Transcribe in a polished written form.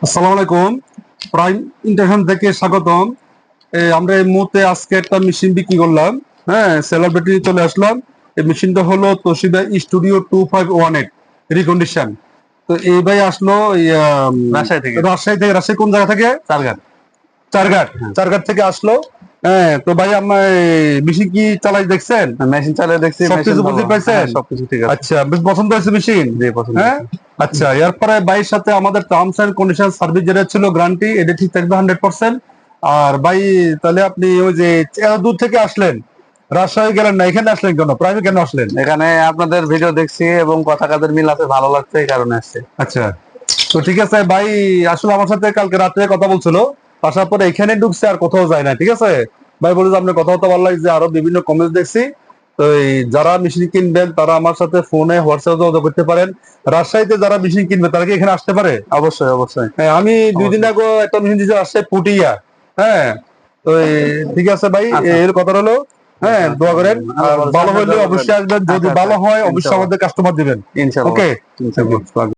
আসসালামু আলাইকুম। Prime international থেকে স্বাগতম। আমরা এই মুহূর্তে আজকে একটা মেশিন বিক্রি করলাম। হ্যাঁ, সেলিব্রিটি চলে আসলাম। এই মেশিনটা হলো তোশিবা স্টুডিও 2518 রিকন্ডিশন। তো এই ভাই আসলো রাজশাহী থেকে। রাজশাহী কোন জায়গা থেকে? চারঘাট। চারঘাট। চারঘাট থেকে আসলো। হ্যাঁ, তো ভাই আমার মেশিন কি চালাই দেখছেন? মেশিন চালিয়ে দেখছি, সবকিছু বুঝতে পারছেন? সবকিছু ঠিক আছে। আচ্ছা, বেশ পছন্দ হয়েছে মেশিন? জি, পছন্দ হ্যাঁ, হয়েছে। আচ্ছা। এরপরে ভাইয়ের সাথে আমাদের টার্মস এন্ড কন্ডিশন সার্ভিস যেটা ছিল গ্যারান্টি, এটা ঠিক থাকবে 100%। আর ভাই, তাহলে আপনি ওই যে এত দূর থেকে আসলেন, রাজশাহী গেলেন না, এখানে আসলেন কেন? প্রাইভেট কেন আসলেন? এখানে আপনাদের ভিডিও দেখছি এবং কথা কাজের মিল আছে, ভালো লাগছে, এই কারণে আসছে। আচ্ছা, তো ঠিক আছে ভাই। আসলে আমার সাথে কালকে রাত্রে কথা বলছিল, আসার পরে এখানে ঢুকছে, আর কোথাও যায় না। ঠিক আছে ভাই, বলে যে আপনার কথা হতে ভালো লাগছে, আরো বিভিন্ন কমেন্টস দেখছি। তো এই যারা মেশিন কিনবেন তারা আমার সাথে ফোনে হোয়াটসঅ্যাপে যোগাযোগ করতে পারেন। রাজশাহীতে যারা মেশিন কিনবে তারা কি এখানে আসতে পারে? অবশ্যই, অবশ্যই। হ্যাঁ, আমি 2 দিন আগে একটা মেশিন দিয়েছি রাজশাহী পুটিয়া। হ্যাঁ, তো ঠিক আছে ভাই, আচ্ছা, এর কথা হলো। হ্যাঁ, দোয়া করেন। আর ভালো হলে অবশ্যই আসবেন, যদি আচ্ছা, ভালো হয় অবশ্যই ইনশাআল্লাহ। আমাদের কাস্টমার দিবেন। ইনশাআল্লাহ। ওকে, ইনশাআল্লাহ।